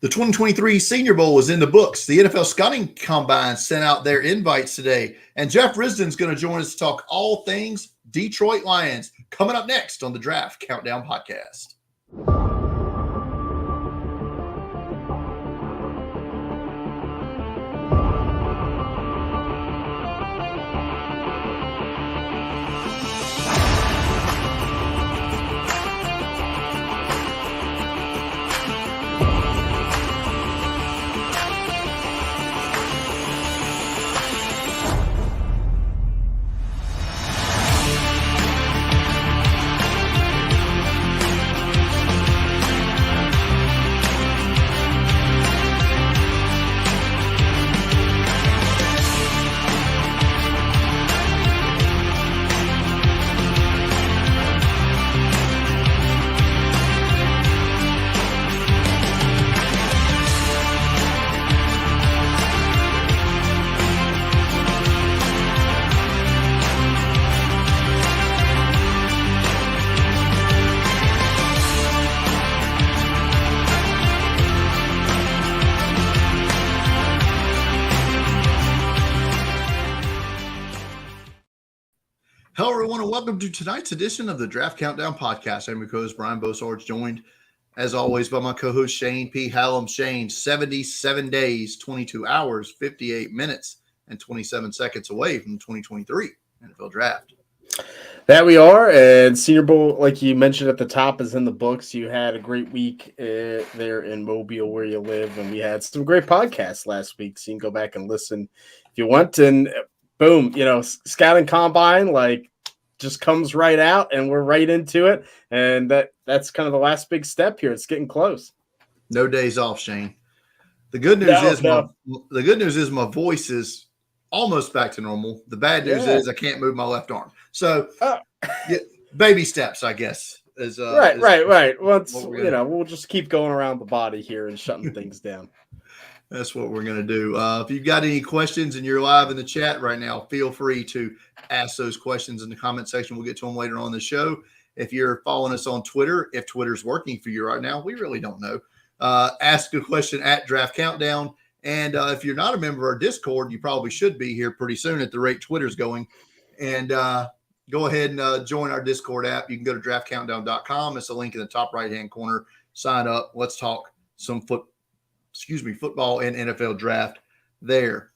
The 2023 Senior Bowl is in the books. The NFL Scouting Combine sent out their invites today. And Jeff Risdon is going to join us to talk all things Detroit Lions. Coming up next on the Draft Countdown Podcast. Hello, everyone, and welcome to tonight's edition of the Draft Countdown Podcast. I'm your co-host, Brian Bosarge, joined, as always, by my co-host, Shane P. Hallam. Shane, 77 days, 22 hours, 58 minutes, and 27 seconds away from the 2023 NFL Draft. That we are, and Senior Bowl, like you mentioned at the top, is in the books. You had a great week there in Mobile where you live, and we had some great podcasts last week, so you can go back and listen if you want. And boom, Scouting Combine, just comes right out, and we're right into it. And that's kind of the last big step here. It's getting close. No days off, Shane. The good news is my voice is almost back to normal. The bad news is I can't move my left arm. So baby steps, I guess. Right. Well, we'll just keep going around the body here and shutting things down. That's what we're going to do. If you've got any questions and you're live in the chat right now, feel free to ask those questions in the comment section. We'll get to them later on in the show. If you're following us on Twitter, if Twitter's working for you right now, we really don't know. Ask a question at Draft Countdown. And if you're not a member of our Discord, you probably should be here pretty soon at the rate Twitter's going. And go ahead and join our Discord app. You can go to draftcountdown.com. It's a link in the top right-hand corner. Sign up. Let's talk some football and NFL draft there.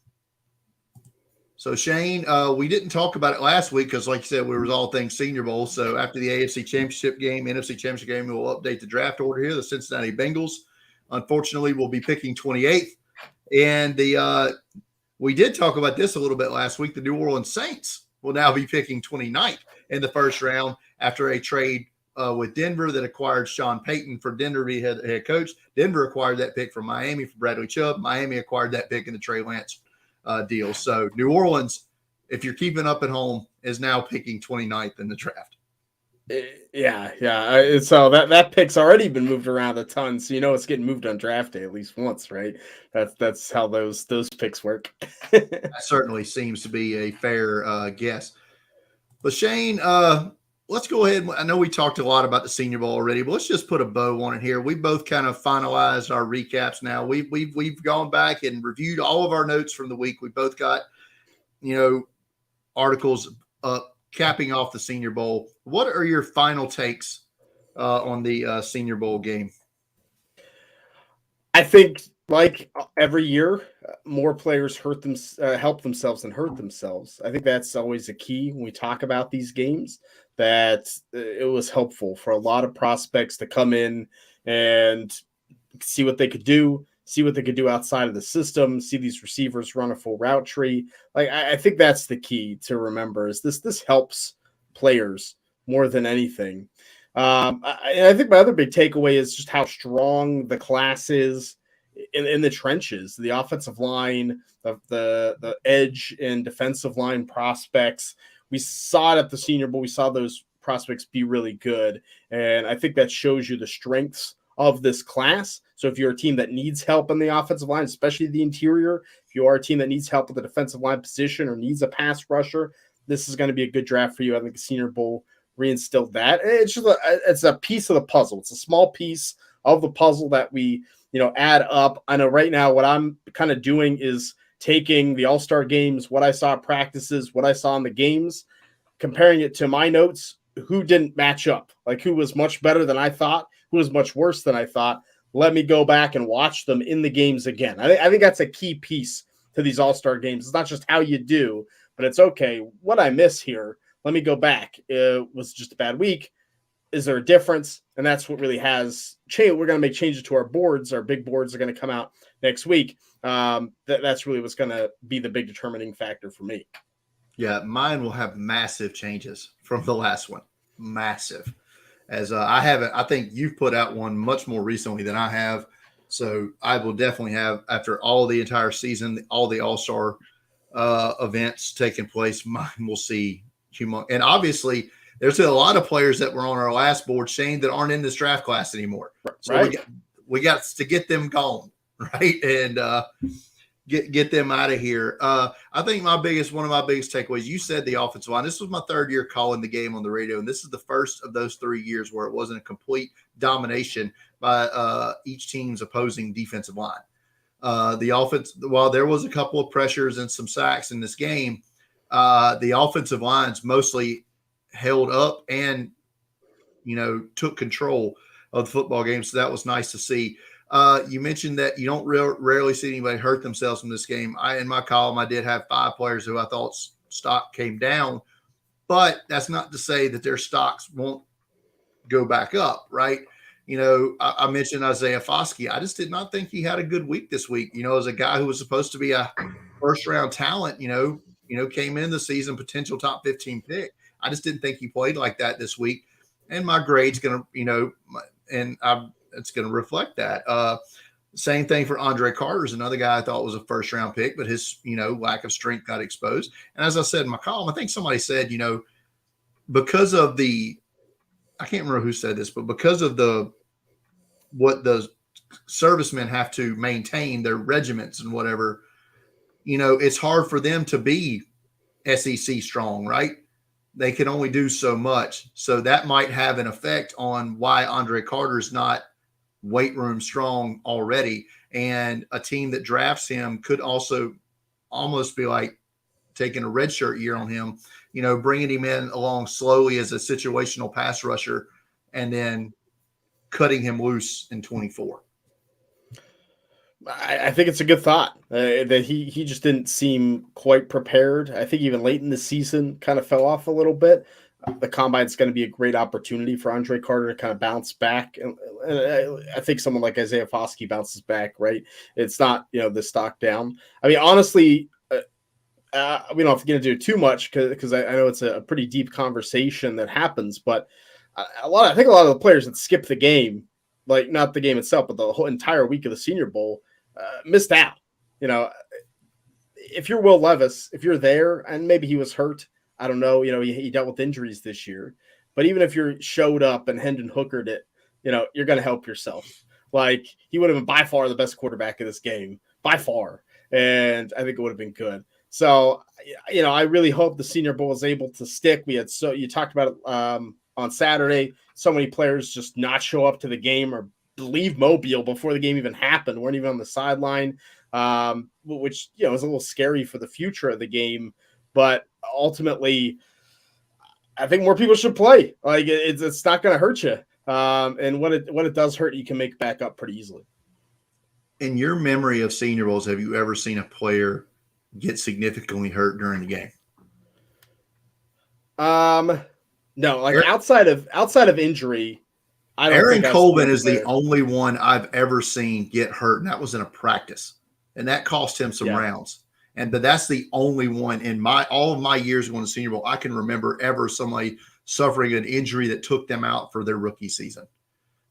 So, Shane, we didn't talk about it last week because, like you said, we was all things Senior Bowl. So, after the AFC Championship game, NFC Championship game, we'll update the draft order here. The Cincinnati Bengals, unfortunately, will be picking 28th. And we did talk about this a little bit last week. The New Orleans Saints will now be picking 29th in the first round after a trade with Denver that acquired Sean Payton for Denver to be head coach. Denver acquired that pick from Miami for Bradley Chubb. Miami acquired that pick in the Trey Lance deal. So New Orleans, if you're keeping up at home, is now picking 29th in the draft. Yeah. So that pick's already been moved around a ton. So it's getting moved on draft day at least once, right? That's how those picks work. That certainly seems to be a fair guess. But Shane, let's go ahead. I know we talked a lot about the Senior Bowl already, but let's just put a bow on it here. We both kind of finalized our recaps now. We've gone back and reviewed all of our notes from the week. We both got, articles capping off the Senior Bowl. What are your final takes on the Senior Bowl game? I think, like every year, more players help themselves than hurt themselves. I think that's always a key when we talk about these games, that it was helpful for a lot of prospects to come in and see what they could do, outside of the system, see these receivers run a full route tree. I think that's the key to remember, is this helps players more than anything. I think my other big takeaway is just how strong the class is in the trenches, the offensive line, the edge and defensive line prospects. We saw it at the Senior Bowl. We saw those prospects be really good. And I think that shows you the strengths of this class. So if you're a team that needs help in the offensive line, especially the interior, if you are a team that needs help with the defensive line position or needs a pass rusher, this is going to be a good draft for you. I think the Senior Bowl reinstilled that. It's a piece of the puzzle. It's a small piece, of the puzzle that we, add up. I know right now what I'm kind of doing is taking the All-Star games, what I saw at practices, what I saw in the games, comparing it to my notes, who didn't match up, like who was much better than I thought, who was much worse than I thought. Let me go back and watch them in the games again. I think that's a key piece to these All-Star games. It's not just how you do, but it's okay. What I miss here, let me go back. It was just a bad week. Is there a difference? And that's what really has changed. We're going to make changes to our boards. Our big boards are going to come out next week. That's really what's going to be the big determining factor for me. Yeah, mine will have massive changes from the last one. Massive. As I think you've put out one much more recently than I have. So I will definitely have, after all the entire season, all the All-Star events taking place, mine will see humongous. And obviously, there's a lot of players that were on our last board, Shane, that aren't in this draft class anymore. So right. we got to get them gone, right? And get them out of here. I think one of my biggest takeaways, you said the offensive line. This was my third year calling the game on the radio, and this is the first of those 3 years where it wasn't a complete domination by each team's opposing defensive line. The offense, while there was a couple of pressures and some sacks in this game, the offensive lines mostly held up and, took control of the football game. So that was nice to see. You mentioned that you don't rarely see anybody hurt themselves in this game. In my column, I did have 5 players who I thought stock came down, but that's not to say that their stocks won't go back up, right? I mentioned Isaiah Foskey. I just did not think he had a good week this week. As a guy who was supposed to be a first-round talent, came in the season potential top 15 pick. I just didn't think he played like that this week. And my grade's going to, it's going to reflect that. Same thing for Andre Carter, is another guy I thought was a first-round pick, but his, lack of strength got exposed. And as I said in my column, I think somebody said, because of I can't remember who said this, but because of what the servicemen have to maintain, their regiments and whatever, it's hard for them to be SEC strong, right? They can only do so much. So that might have an effect on why Andre Carter is not weight room strong already. And a team that drafts him could also almost be like taking a redshirt year on him, bringing him in along slowly as a situational pass rusher and then cutting him loose in 24. I think it's a good thought that he just didn't seem quite prepared. I think even late in the season kind of fell off a little bit. The combine is going to be a great opportunity for Andre Carter to kind of bounce back. And I think someone like Isaiah Foskey bounces back, right? It's not, the stock down. I mean, honestly, we don't have to get into it too much because I know it's a pretty deep conversation that happens, but I think a lot of the players that skip the game, like not the game itself, but the whole entire week of the Senior Bowl, missed out. If you're Will Levis, if you're there, and maybe he was hurt, I don't know, he dealt with injuries this year, but even if you showed up and Hendon Hookered it, you're going to help yourself. Like, he would have been by far the best quarterback in this game, by far, and I think it would have been good. So, I really hope the Senior Bowl is able to stick. You talked about it on Saturday, so many players just not show up to the game or leave Mobile before the game even happened, weren't even on the sideline, which, is a little scary for the future of the game. But ultimately, I think more people should play. Like, it's not going to hurt you. And what it does hurt, you can make back up pretty easily. In your memory of Senior Bowls, have you ever seen a player get significantly hurt during the game? No, like outside of injury, I don't. Aaron Colvin is the only one I've ever seen get hurt, and that was in a practice, and that cost him some rounds. But that's the only one in all of my years going to Senior Bowl I can remember ever somebody suffering an injury that took them out for their rookie season.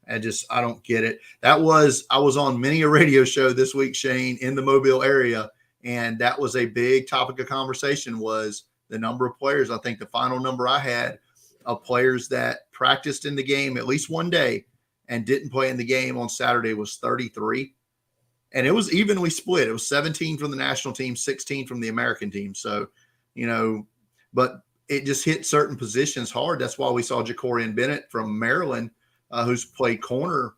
I don't get it. I was on many a radio show this week, Shane, in the Mobile area, and that was a big topic of conversation, was the number of players. I think the final number I had of players that practiced in the game at least one day and didn't play in the game on Saturday was 33. And it was evenly split. It was 17 from the national team, 16 from the American team. So, but it just hit certain positions hard. That's why we saw Jacorian Bennett from Maryland, who's played corner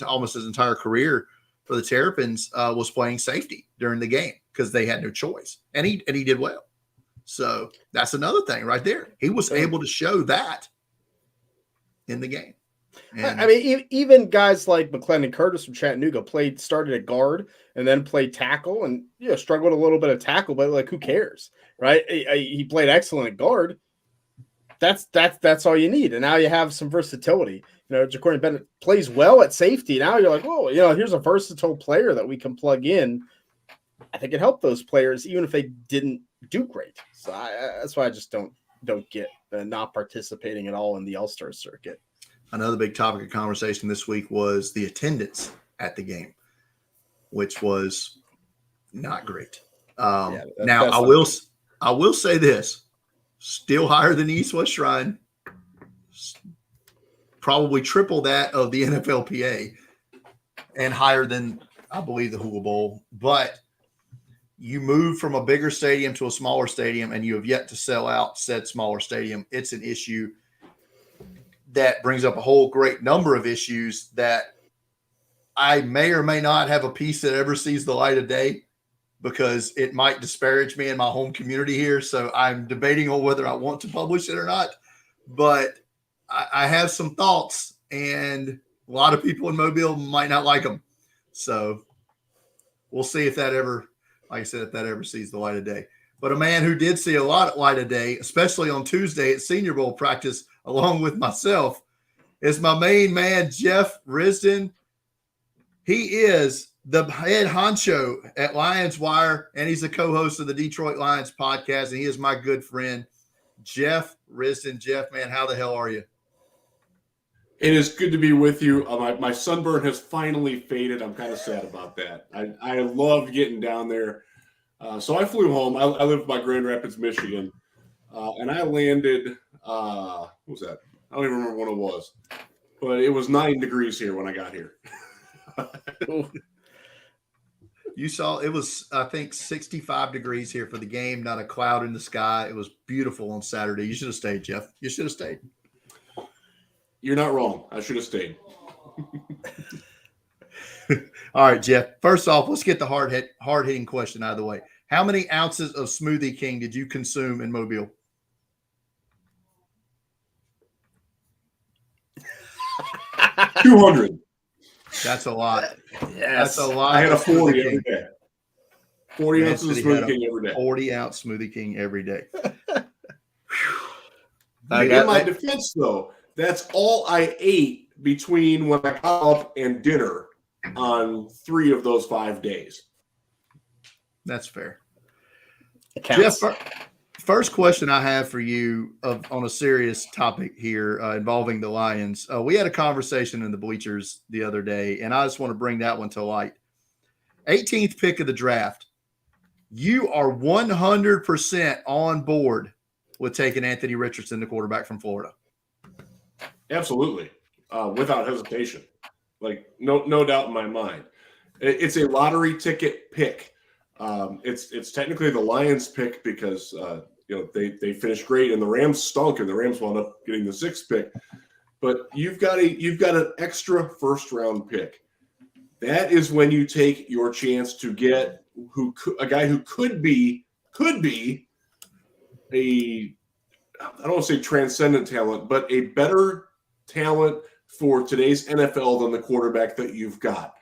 almost his entire career for the Terrapins was playing safety during the game because they had no choice, and he did well. So that's another thing right there. He was able to show that in the game. And I mean, even guys like McClendon Curtis from Chattanooga started at guard and then played tackle, and struggled a little bit of tackle, but like, who cares, right? He played excellent at guard. That's all you need, and now you have some versatility. Ja'Cory Bennett plays well at safety. Now you're like, oh, here's a versatile player that we can plug in. I think it helped those players, even if they didn't do great. So that's why I just don't get not participating at all in the All-Star circuit. Another big topic of conversation this week was the attendance at the game, which was not great. Now, I will say this, still higher than the East-West Shrine, probably triple that of the NFLPA, and higher than, I believe, the Hula Bowl. But you move from a bigger stadium to a smaller stadium, and you have yet to sell out said smaller stadium. It's an issue that brings up a whole great number of issues that I may or may not have a piece that ever sees the light of day, because it might disparage me in my home community here. So I'm debating on whether I want to publish it or not. But I have some thoughts, and a lot of people in Mobile might not like them. So we'll see if that ever, like I said, if that ever sees the light of day. But a man who did see a lot of light of day, especially on Tuesday at Senior Bowl practice, along with myself, is my main man, Jeff Risdon. He is the head honcho at Lions Wire, and he's the co-host of the Detroit Lions podcast, and he is my good friend, Jeff Risdon. Jeff, man, how the hell are you? It is good to be with you. My sunburn has finally faded. I'm kind of sad about that. I loved getting down there. So I flew home. I live in my Grand Rapids, Michigan, and I landed what was that? I don't even remember what it was, but it was 9 degrees here when I got here. You saw it was, I think, 65 degrees here for the game, not a cloud in the sky. It was beautiful on Saturday. You should have stayed, Jeff. You should have stayed. You're not wrong. I should have stayed. All right, Jeff. First off, let's get the hard-hitting question out of the way. How many ounces of Smoothie King did you consume in Mobile? $200. That's a lot. Yes. That's a lot. I had a 40 every day. 40 ounces of Smoothie King every day. 40-ounce Smoothie King every day. In my defense, though, that's all I ate between when I got up and dinner on 3 of those 5 days. That's fair. Jeff, first question I have for you on a serious topic here involving the Lions. We had a conversation in the bleachers the other day, and I just want to bring that one to light. 18th pick of the draft. You are 100% on board with taking Anthony Richardson, the quarterback from Florida. Absolutely. Without hesitation. Like, no doubt in my mind. It's a lottery ticket pick. It's technically the Lions pick because they finished great and the Rams stunk and the Rams wound up getting the 6th pick. But you've got an extra first round pick. That is when you take your chance to get a guy who could be a, I don't want to say transcendent talent, but a better talent for today's NFL than the quarterback that you've got.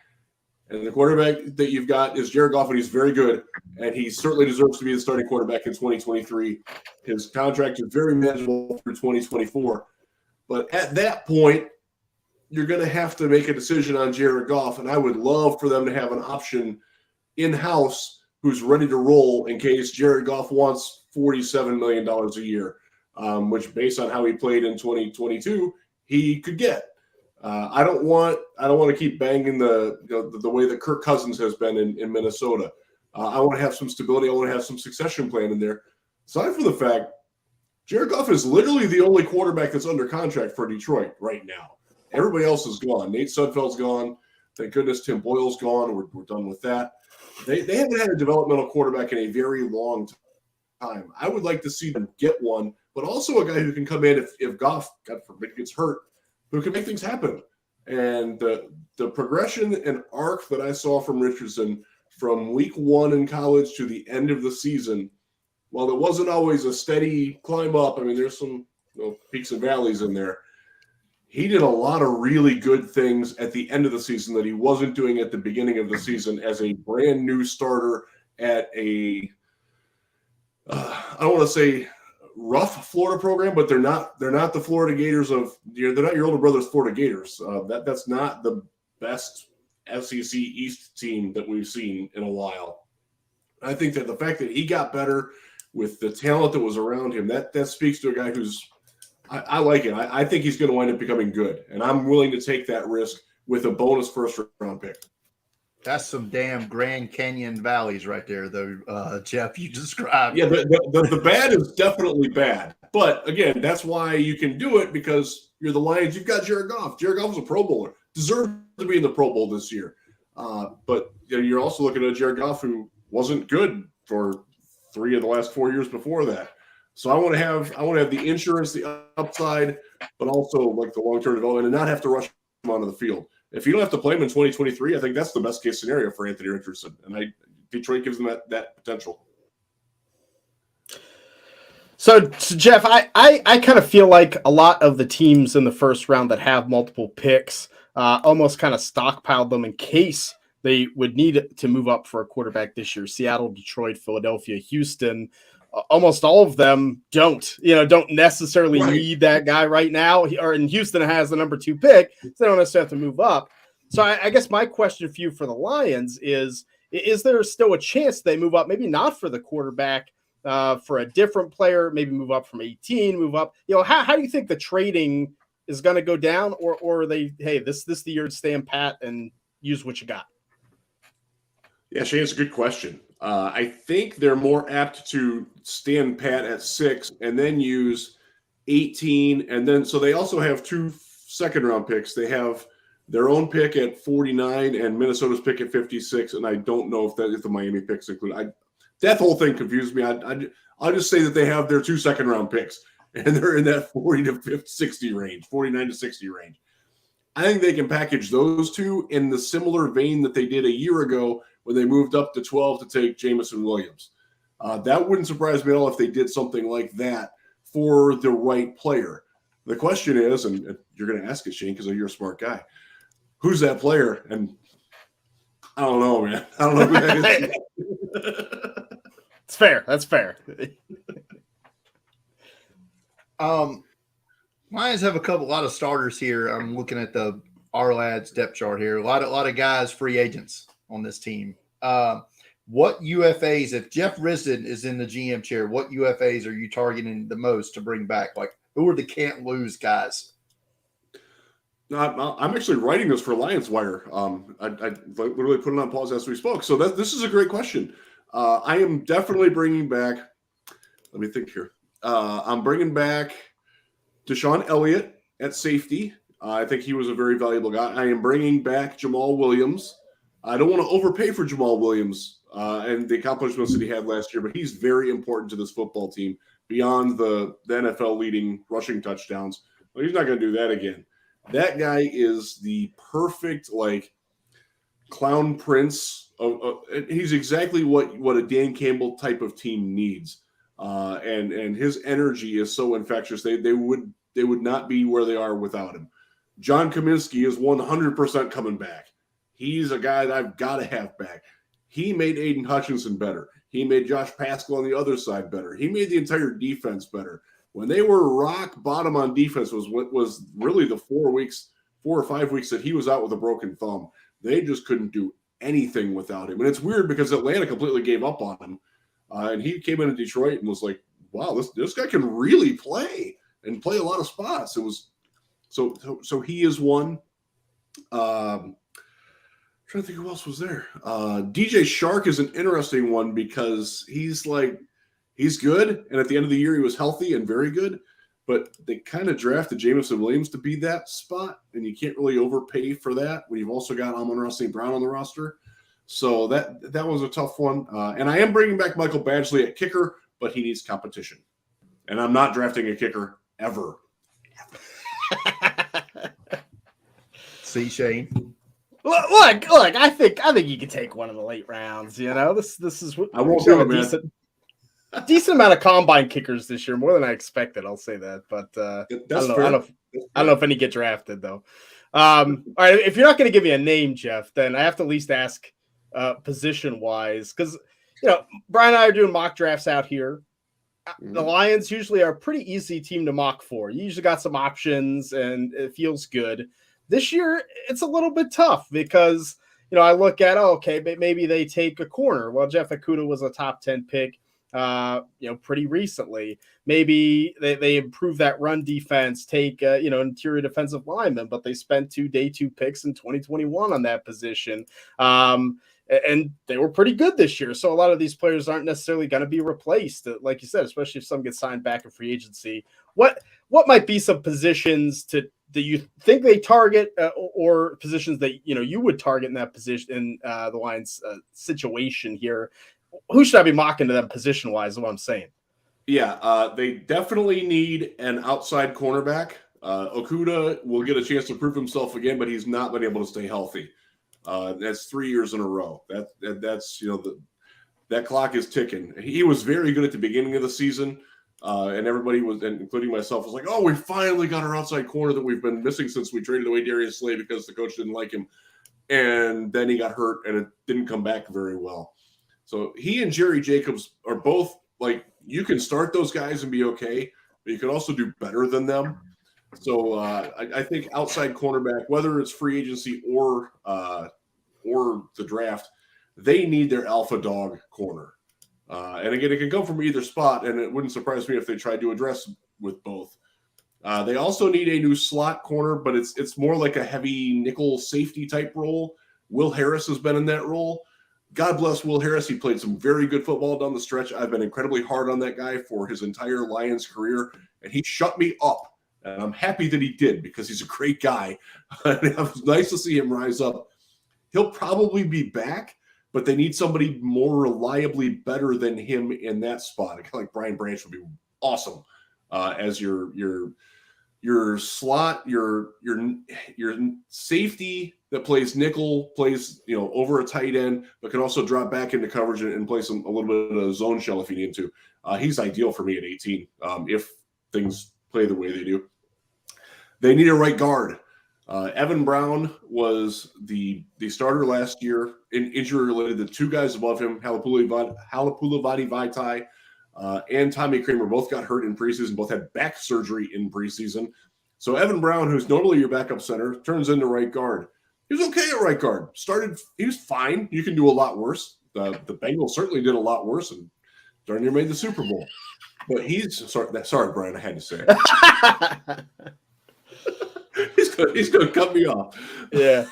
And the quarterback that you've got is Jared Goff, and he's very good, and he certainly deserves to be the starting quarterback in 2023. His contract is very manageable through 2024. But at that point, you're going to have to make a decision on Jared Goff, and I would love for them to have an option in-house who's ready to roll in case Jared Goff wants $47 million a year, which based on how he played in 2022, he could get. I don't want to keep banging the way that Kirk Cousins has been in Minnesota. I want to have some stability. I want to have some succession plan in there. Aside from the fact, Jared Goff is literally the only quarterback that's under contract for Detroit right now. Everybody else is gone. Nate Sudfeld's gone. Thank goodness Tim Boyle's gone. We're done with that. They haven't had a developmental quarterback in a very long time. I would like to see them get one, but also a guy who can come in if Goff, God forbid, gets hurt, who can make things happen. And the progression and arc that I saw from Richardson from week 1 in college to the end of the season, while it wasn't always a steady climb up, I mean, there's some peaks and valleys in there. He did a lot of really good things at the end of the season that he wasn't doing at the beginning of the season as a brand new starter at a, I don't want to say rough Florida program, but they're not the Florida Gators of, they're not your older brother's Florida Gators. That's not the best SEC East team that we've seen in a while. I think that the fact that he got better with the talent that was around him, that speaks to a guy who's, I like it. I think he's going to wind up becoming good, and I'm willing to take that risk with a bonus first-round pick. That's some damn Grand Canyon valleys right there, though, Jeff, you described. Yeah, the bad is definitely bad. But, again, that's why you can do it, because you're the Lions. You've got Jared Goff. Jared Goff was a Pro Bowler. Deserved to be in the Pro Bowl this year. But you're also looking at Jared Goff, who wasn't good for 3 of the last 4 years before that. So I want to have the insurance, the upside, but also like the long-term development, and not have to rush him onto the field. If you don't have to play him in 2023, I think that's the best case scenario for Anthony Richardson, and Detroit gives him that potential. So Jeff, I kind of feel like a lot of the teams in the first round that have multiple picks almost kind of stockpiled them in case they would need to move up for a quarterback this year. Seattle, Detroit, Philadelphia, Houston. Almost all of them don't necessarily need that guy right now. Or in Houston has the number 2 pick, so they don't necessarily have to move up. So I guess my question for you for the Lions is there still a chance they move up? Maybe not for the quarterback, for a different player, maybe move up from 18, move up. How do you think the trading is going to go down? Or are they, hey, this is the year to stand pat and use what you got? Yeah, Shane, it's a good question. I think they're more apt to stand pat at 6 and then use 18. And then, so they also have 2 second-round picks. They have their own pick at 49 and Minnesota's pick at 56. And I don't know if the Miami picks include. That whole thing confused me. I'll just say that they have their 2 second-round picks, and they're in that 40 to 60 range, 49 to 60 range. I think they can package those 2 in the similar vein that they did a year ago when they moved up to 12 to take Jamison Williams. That wouldn't surprise me at all if they did something like that for the right player. The question is, and you're going to ask it, Shane, because you're a smart guy, who's that player? And I don't know, man. I don't know who that is. It's fair. That's fair. Lions have a lot of starters here. I'm looking at the R-Lads depth chart here. A lot of guys, free agents on this team. What UFAs, if Jeff Risdon is in the GM chair, what UFAs are you targeting the most to bring back? Like, who are the can't lose guys? I'm actually writing this for Lions Wire. I literally put it on pause as we spoke. So this is a great question. I am definitely bringing back. Let me think here. I'm bringing back Deshaun Elliott at safety. I think he was a very valuable guy. I am bringing back Jamal Williams. I don't want to overpay for Jamal Williams and the accomplishments that he had last year, but he's very important to this football team beyond the NFL leading rushing touchdowns. Well, he's not going to do that again. That guy is the perfect, clown prince. He's exactly what a Dan Campbell type of team needs. And his energy is so infectious. They would not be where they are without him. John Kaminsky is 100% coming back. He's a guy that I've got to have back. He made Aiden Hutchinson better. He made Josh Pascal on the other side better. He made the entire defense better. When they were rock bottom on defense was really the 4 or 5 weeks that he was out with a broken thumb. They just couldn't do anything without him. And it's weird because Atlanta completely gave up on him. And he came into Detroit and was like, wow, this guy can really play and play a lot of spots. It was so he is one. Trying to think who else was there. DJ Shark is an interesting one because he's good, and at the end of the year he was healthy and very good, but they kind of drafted Jamison Williams to be that spot, and you can't really overpay for that when you've also got Amon-Ra St. Brown on the roster. So that was a tough one. And I am bringing back Michael Badgley at kicker, but he needs competition. And I'm not drafting a kicker ever. See, Shane. Look! I think you can take one in the late rounds. You know, this is what I won't do it, man. Decent amount of combine kickers this year, more than I expected. I'll say that, but I don't know if any get drafted though. All right, if you're not going to give me a name, Jeff, then I have to at least ask position wise, because Brian and I are doing mock drafts out here. The Lions usually are a pretty easy team to mock for. You usually got some options, and it feels good. This year, it's a little bit tough because I look at maybe they take a corner. Well, Jeff Okudah was a top 10 pick. Pretty recently. Maybe they improve that run defense, take interior defensive lineman, but they spent 2 day 2 picks in 2021 on that position. And they were pretty good this year. So a lot of these players aren't necessarily going to be replaced, like you said, especially if some get signed back in free agency. What might be some positions that you think they target, or positions that you would target in that position in the Lions situation here? Who should I be mocking to them position wise? Is what I'm saying. Yeah, they definitely need an outside cornerback. Okudah will get a chance to prove himself again, but he's not been able to stay healthy. That's 3 years in a row. That's that clock is ticking. He was very good at the beginning of the season, and everybody was, including myself, was like, "Oh, we finally got our outside corner that we've been missing since we traded away Darius Slay because the coach didn't like him." And then he got hurt, and it didn't come back very well. So he and Jerry Jacobs are both like, you can start those guys and be okay, but you can also do better than them. So I think outside cornerback, whether it's free agency or the draft, they need their alpha dog corner. And again, it can come from either spot, and it wouldn't surprise me if they tried to address with both. They also need a new slot corner, but it's more like a heavy nickel safety type role. Will Harris has been in that role. God bless Will Harris. He played some very good football down the stretch. I've been incredibly hard on that guy for his entire Lions career, and he shut me up. And I'm happy that he did because he's a great guy. It was nice to see him rise up. He'll probably be back, but they need somebody more reliably better than him in that spot. A guy like Brian Branch would be awesome as your slot, your safety that plays nickel, plays over a tight end, but can also drop back into coverage and play a little bit of zone shell if you need to. He's ideal for me at 18 if things play the way they do. They need a right guard. Evan Brown was the starter last year, in injury related. The 2 guys above him, Halapoulivaati Vaitai and Tommy Kramer, both got hurt in preseason, both had back surgery in preseason. So Evan Brown, who's normally your backup center, turns into right guard. He was okay at right guard. He was fine. You can do a lot worse. The Bengals certainly did a lot worse, and darn near made the Super Bowl. But sorry, Brian, I had to say it. He's going to cut me off. Yeah.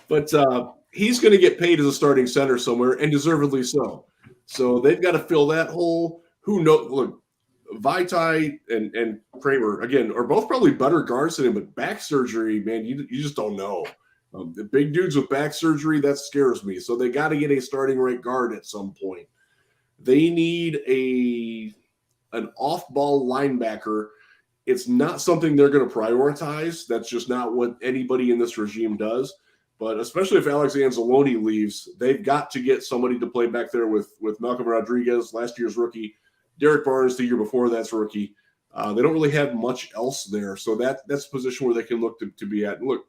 But he's going to get paid as a starting center somewhere, and deservedly so. So they've got to fill that hole. Who knows? Look, Vaitai and Kramer, again, are both probably better guards than him, but back surgery, man, you just don't know. The big dudes with back surgery, that scares me. So they got to get a starting right guard at some point. They need an off-ball linebacker. It's not something they're going to prioritize. That's just not what anybody in this regime does. But especially if Alex Anzalone leaves, they've got to get somebody to play back there with Malcolm Rodriguez, last year's rookie, Derek Barnes the year before that's rookie. They don't really have much else there. So that's a position where they can look to be at. And look,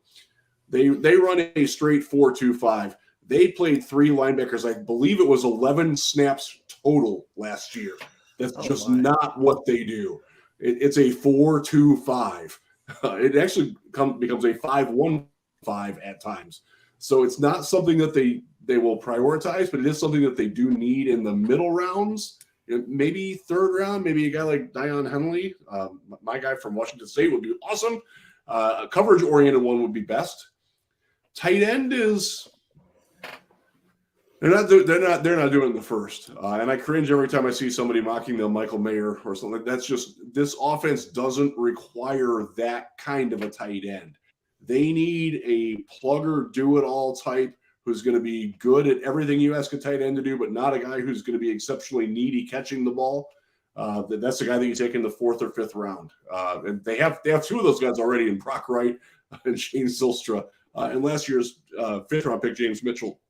they run a straight 4-2-5. They played 3 linebackers. I believe it was 11 snaps total last year. That's not what they do. It's a 4-2-5. It actually becomes a 5-1-5 at times. So it's not something that they will prioritize, but it is something that they do need in the middle rounds. Maybe 3rd round, maybe a guy like Dion Henley, my guy from Washington State, would be awesome. A coverage-oriented one would be best. Tight end is they're not doing the first, and I cringe every time I see somebody mocking them, Michael Mayer or something. That's just, this offense doesn't require that kind of a tight end. They need a plugger, do-it-all type who's going to be good at everything you ask a tight end to do, but not a guy who's going to be exceptionally needy catching the ball. That's the guy that you take in the 4th or 5th round. And they have 2 of those guys already in Brock Wright and Shane Zylstra, and last year's fifth-round pick James Mitchell,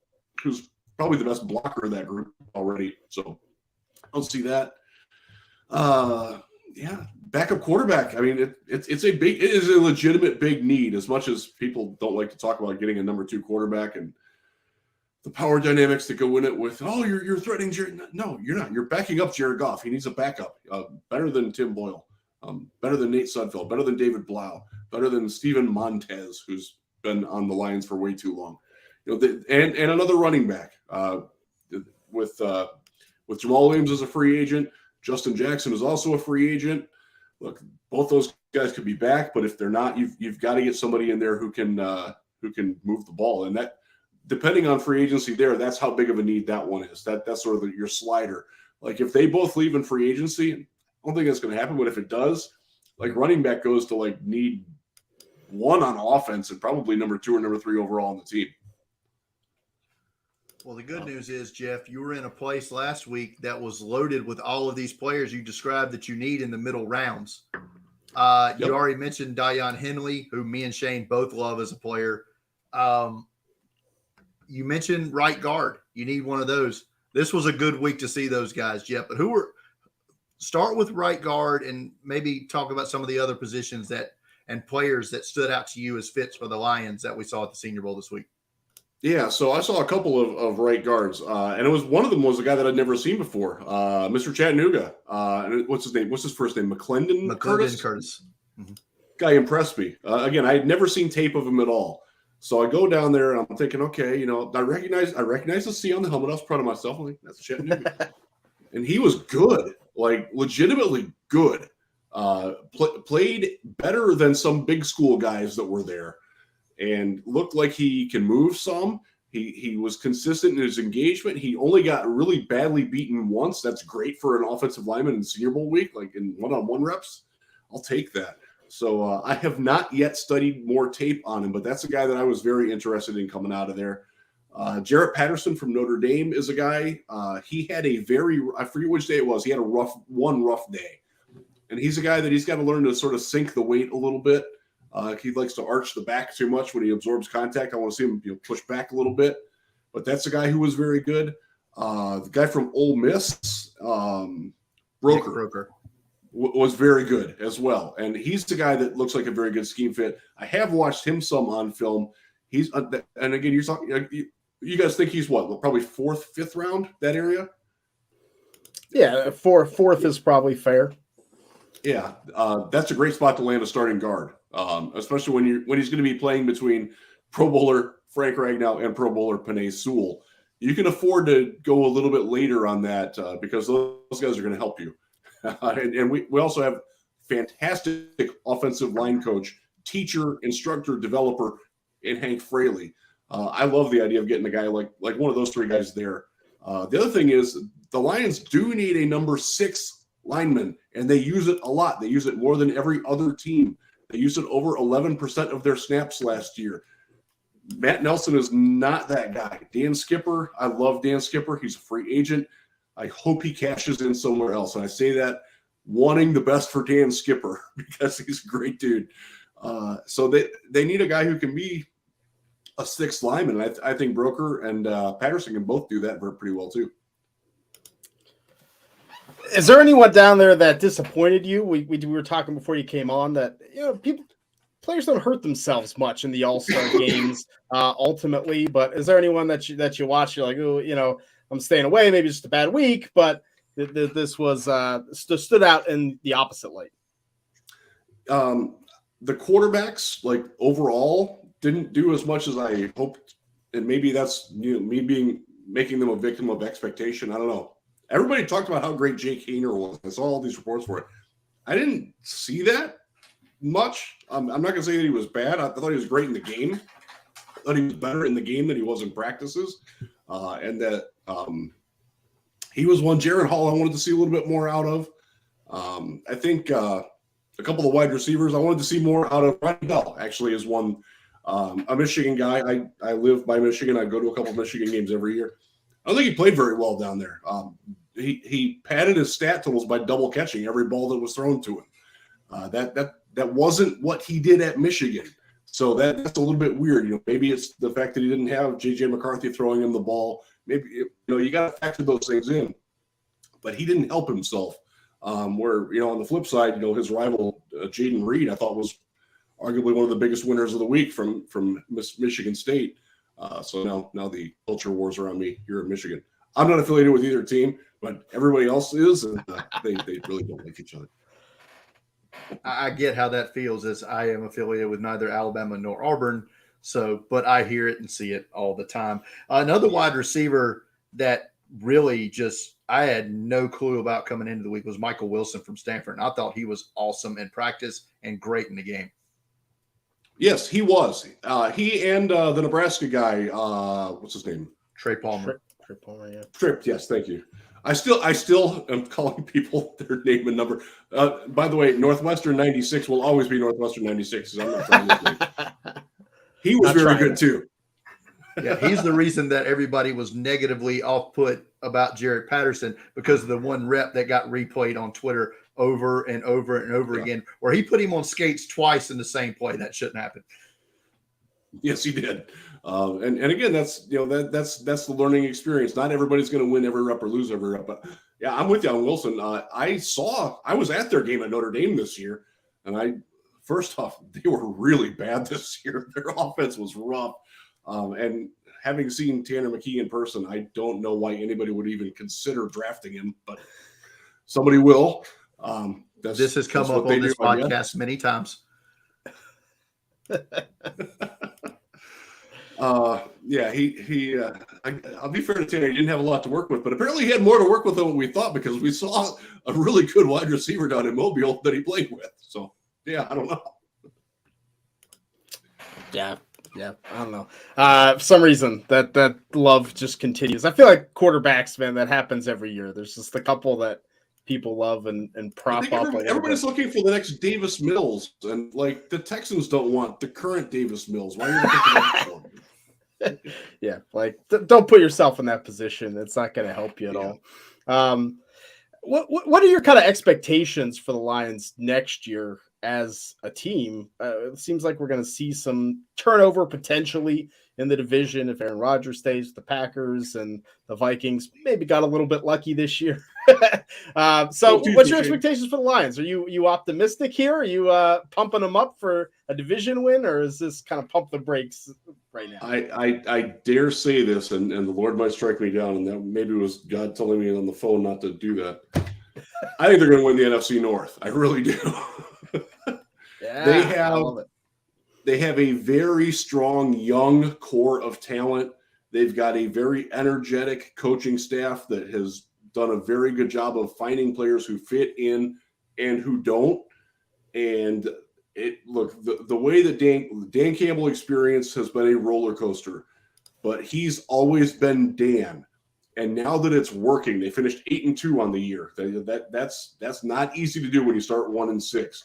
who's probably the best blocker in that group already. So I don't see that. Backup quarterback. I mean, it is a legitimate big need, as much as people don't like to talk about getting a number 2 quarterback and the power dynamics that go in it with, you're threatening Jared. No, you're not. You're backing up Jared Goff. He needs a backup. Better than Tim Boyle, better than Nate Sudfeld, better than David Blau, better than Steven Montez, who's been on the Lions for way too long. And another running back with Jamal Williams as a free agent. Justin Jackson is also a free agent. Look, both those guys could be back, but if they're not, you've got to get somebody in there who can move the ball. And that, depending on free agency that's how big of a need that one is. That's sort of your slider. Like if they both leave in free agency, I don't think that's going to happen, but if it does, like running back goes to like need 1 on offense and probably number 2 or number 3 overall on the team. Well, the good news is, Jeff, you were in a place last week that was loaded with all of these players you described that you need in the middle rounds. Yep. You already mentioned Dion Henley, who me and Shane both love as a player. You mentioned right guard. You need one of those. This was a good week to see those guys, Jeff. But start with right guard and maybe talk about some of the other positions and players that stood out to you as fits for the Lions that we saw at the Senior Bowl this week. Yeah, so I saw a couple of right guards, and it was one of them was a guy that I'd never seen before, Mr. Chattanooga. And what's his name? What's his first name? McClendon Curtis. Mm-hmm. Guy impressed me. Again, I had never seen tape of him at all. So I go down there and I'm thinking, okay, I recognize the C on the helmet. I was proud of myself. I'm like, that's Chattanooga. And he was good, like legitimately good. Played better than some big school guys that were there. And looked like he can move some. He was consistent in his engagement. He only got really badly beaten once. That's great for an offensive lineman in Senior Bowl week, like in one-on-one reps. I'll take that. So I have not yet studied more tape on him, but that's a guy that I was very interested in coming out of there. Jarrett Patterson from Notre Dame is a guy. He had I forget which day it was. He had a rough day. And he's a guy that he's got to learn to sort of sink the weight a little bit. He likes to arch the back too much when he absorbs contact. I want to see him push back a little bit. But that's a guy who was very good. The guy from Ole Miss, Broker. Was very good as well. And he's the guy that looks like a very good scheme fit. I have watched him some on film. He's and again, you're talking. You guys think he's what? Probably 4th, 5th round, that area? Yeah, fourth is probably fair. Yeah, that's a great spot to land a starting guard, especially when he's going to be playing between Pro Bowler Frank Ragnow and Pro Bowler Penei Sewell. You can afford to go a little bit later on that because those guys are going to help you. And we also have fantastic offensive line coach, teacher, instructor, developer in Hank Fraley. I love the idea of getting a guy like one of those 3 guys there. The other thing is the Lions do need a number 6 lineman, and they use it a lot. They use it more than every other team. They used it over 11% of their snaps last year. Matt Nelson is not that guy. Dan Skipper, I love Dan Skipper. He's a free agent. I hope he cashes in somewhere else. And I say that wanting the best for Dan Skipper because he's a great dude. So they need a guy who can be a 6th lineman. I think Broker and Patterson can both do that pretty well too. Is there anyone down there that disappointed you? We were talking before you came on that players don't hurt themselves much in the All-Star games ultimately. But is there anyone that you watch? You're like, I'm staying away. Maybe just a bad week, but this was stood out in the opposite light. The quarterbacks, like overall, didn't do as much as I hoped, and maybe that's me making them a victim of expectation. I don't know. Everybody talked about how great Jake Hayner was. I saw all these reports for it. I didn't see that much. I'm not going to say that he was bad. I thought he was great in the game. I thought he was better in the game than he was in practices. And that he was one. Jaron Hall I wanted to see a little bit more out of. I think a couple of the wide receivers I wanted to see more out of. Ryan Bell actually is one. A Michigan guy. I live by Michigan. I go to a couple of Michigan games every year. I don't think he played very well down there. He padded his stat totals by double catching every ball that was thrown to him. That wasn't what he did at Michigan. So that's a little bit weird. Maybe it's the fact that he didn't have J.J. McCarthy throwing him the ball. Maybe, you got to factor those things in. But he didn't help himself. Where, on the flip side, his rival, Jaden Reed, I thought was arguably one of the biggest winners of the week from Michigan State. So now the culture wars are on me here in Michigan. I'm not affiliated with either team, but everybody else is, and they really don't like each other. I get how that feels, as I am affiliated with neither Alabama nor Auburn. So, but I hear it and see it all the time. Another wide receiver that really I had no clue about coming into the week was Michael Wilson from Stanford. And I thought he was awesome in practice and great in the game. Yes, he was. He and the Nebraska guy, what's his name? Trey Palmer. Trey Palmer, yeah. Tripped, yes, thank you. I still am calling people their name and number. By the way, Northwestern 96 will always be Northwestern 96. I'm not trying to He was very good too. Yeah, he's the reason that everybody was negatively off-put about Jarrett Patterson, because of the one rep that got replayed on Twitter over and over and over again, where he put him on skates twice in the same play. That shouldn't happen. Yes, he did. And again, that's that's the learning experience. Not everybody's going to win every rep or lose every rep. But yeah, I'm with you on Wilson. I was at their game at Notre Dame this year, and first off, they were really bad this year. Their offense was rough. And having seen Tanner McKee in person, I don't know why anybody would even consider drafting him, but somebody will. This has come up on this podcast many times. Yeah, I'll be fair to Tanner, he didn't have a lot to work with, but apparently he had more to work with than we thought, because we saw a really good wide receiver down in Mobile that he played with. So, yeah, I don't know. Yeah, I don't know. For some reason, that love just continues. I feel like quarterbacks, man, that happens every year. There's just a couple that people love and prop up. Everybody's looking for the next Davis Mills, and the Texans don't want the current Davis Mills. Why are you looking for that? Yeah, don't put yourself in that position. It's not going to help you at all. What are your kind of expectations for the Lions next year as a team? It seems like we're going to see some turnover potentially in the division if Aaron Rodgers stays with the Packers, and the Vikings maybe got a little bit lucky this year. So what's your expectations for the Lions? Are you optimistic here? Are you pumping them up for a division win, or is this kind of pump the brakes right now? I dare say this, and the Lord might strike me down, and that maybe it was God telling me on the phone not to do that. I think they're going to win the NFC North. I really do. Yeah, they have a very strong young core of talent. They've got a very energetic coaching staff that has done a very good job of finding players who fit in and who don't. And the way that Dan Campbell experience has been a roller coaster, but he's always been Dan. And now that it's working, they finished 8-2 on the year. That's not easy to do when you start 1-6.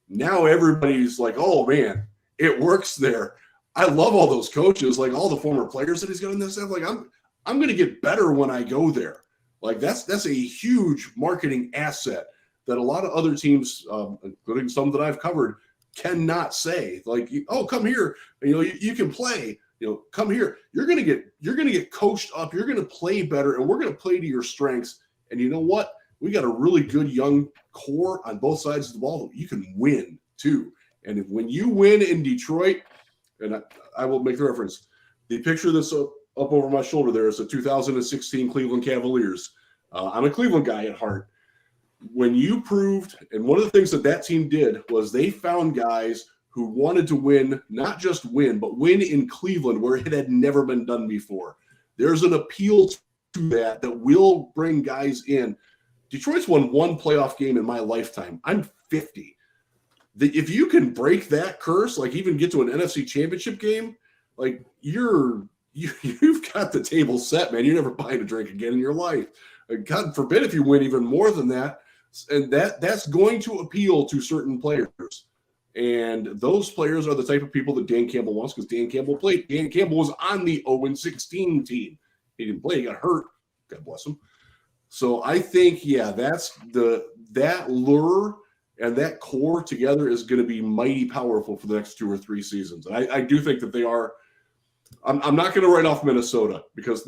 Now everybody's like, oh man, it works there. I love all those coaches, all the former players that he's got in this stuff. I'm going to get better when I go there. That's a huge marketing asset that a lot of other teams, including some that I've covered, cannot say. Oh, come here, you can play. Come here. You're going to get coached up. You're going to play better, and we're going to play to your strengths. And you know what? We got a really good young core on both sides of the ball. You can win too. And when you win in Detroit, and I will make the reference, the picture that's up over my shoulder there is the 2016 Cleveland Cavaliers. I'm a Cleveland guy at heart. When you proved, and one of the things that team did was they found guys who wanted to win, not just win, but win in Cleveland where it had never been done before. There's an appeal to that will bring guys in. Detroit's won one playoff game in my lifetime. I'm 50. If you can break that curse, even get to an NFC championship game, you've got the table set, man. You're never buying a drink again in your life. God forbid if you win even more than that. And that's going to appeal to certain players. And those players are the type of people that Dan Campbell wants, because Dan Campbell played. Dan Campbell was on the 0-16 team. He didn't play. He got hurt. God bless him. So I think, that's that lure And that core together is going to be mighty powerful for the next 2 or 3 seasons. And I do think that they are. I'm not going to write off Minnesota because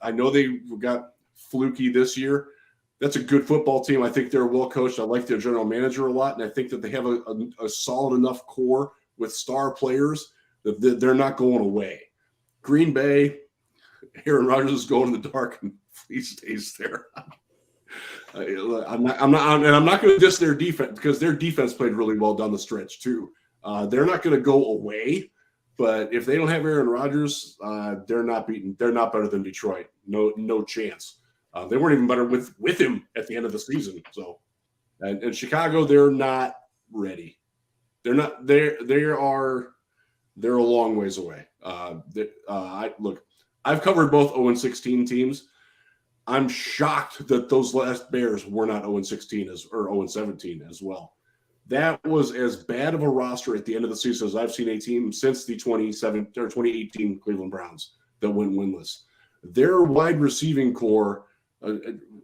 I know they got fluky this year. That's a good football team. I think they're well coached. I like their general manager a lot, and I think that they have a solid enough core with star players that they're not going away. Green Bay, Aaron Rodgers is going in the dark, and he stays there. I'm not going to diss their defense because their defense played really well down the stretch too. They're not going to go away, but if they don't have Aaron Rodgers, they're not better than Detroit. No chance. They weren't even better with him at the end of the season. So, and Chicago, they're not ready. They're not. They're a long ways away. I've covered both 0-16 teams. I'm shocked that those last Bears were not 0-16 or 0-17 as well. That was as bad of a roster at the end of the season as I've seen a team since the 2018 Cleveland Browns that went winless. Their wide receiving core,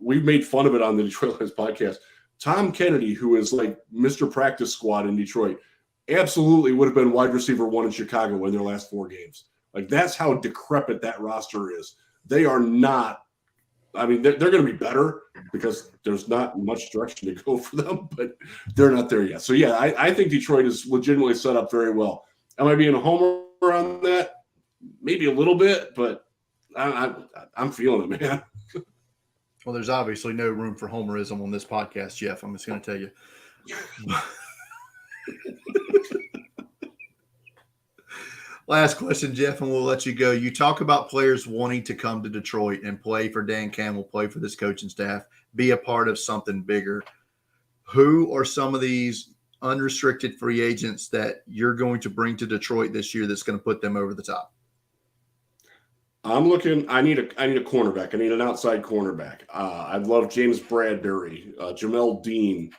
we've made fun of it on the Detroit Lions podcast. Tom Kennedy, who is like Mr. Practice Squad in Detroit, absolutely would have been wide receiver 1 in Chicago in their last 4 games. Like, that's how decrepit that roster is. They are not. I mean, they're going to be better because there's not much direction to go for them, but they're not there yet. So, yeah, I think Detroit is legitimately set up very well. Am I being a homer on that? Maybe a little bit, but I'm feeling it, man. Well, there's obviously no room for homerism on this podcast, Jeff. I'm just going to tell you. Last question, Jeff, and we'll let you go. You talk about players wanting to come to Detroit and play for Dan Campbell, play for this coaching staff, be a part of something bigger. Who are some of these unrestricted free agents that you're going to bring to Detroit this year that's going to put them over the top? I'm looking. I need a cornerback. I need an outside cornerback. I'd love James Bradbury, Jamel Dean.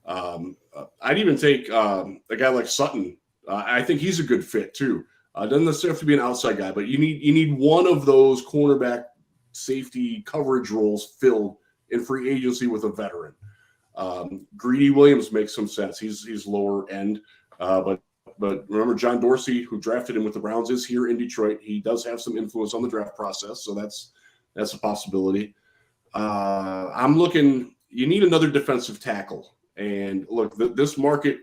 I'd even take a guy like Sutton. I think he's a good fit too. Doesn't necessarily have to be an outside guy, but you need one of those cornerback safety coverage roles filled in free agency with a veteran. Greedy Williams makes some sense. He's lower end, but remember John Dorsey, who drafted him with the Browns, is here in Detroit. He does have some influence on the draft process, so that's a possibility. I'm looking. You need another defensive tackle, and look, this market.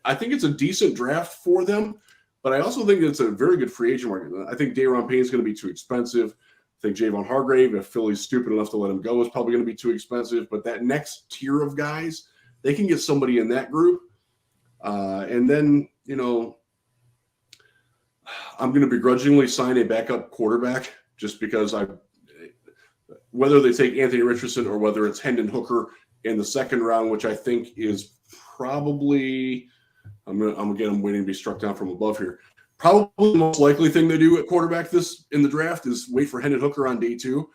I think it's a decent draft for them. But I also think it's a very good free agent market. I think Daron Payne is going to be too expensive. I think Javon Hargrave, if Philly's stupid enough to let him go, is probably going to be too expensive. But that next tier of guys, they can get somebody in that group. And then, I'm going to begrudgingly sign a backup quarterback just because whether they take Anthony Richardson or whether it's Hendon Hooker in the second round, which I think is probably – I'm waiting to be struck down from above here. Probably the most likely thing they do at quarterback in the draft is wait for Hendon Hooker on day 2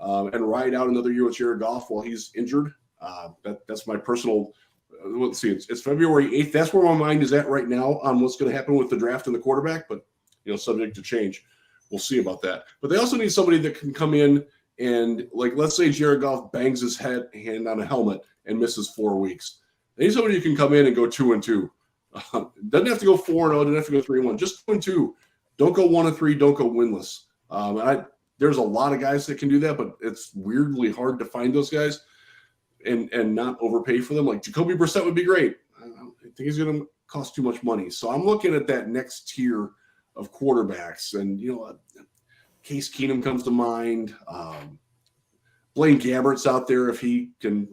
and ride out another year with Jared Goff while he's injured. That's my personal. Let's see, it's February 8th. That's where my mind is at right now on what's going to happen with the draft and the quarterback. But subject to change. We'll see about that. But they also need somebody that can come in and, like, let's say Jared Goff bangs his hand on a helmet and misses 4 weeks. They need somebody who can come in and go 2-2. Doesn't have to go 4-0. Doesn't have to go 3-1. Just 2-2. Don't go 1-3. Don't go winless. There's a lot of guys that can do that, but it's weirdly hard to find those guys and not overpay for them. Like Jacoby Brissett would be great. I think he's going to cost too much money. So I'm looking at that next tier of quarterbacks, and Case Keenum comes to mind. Blaine Gabbert's out there if he can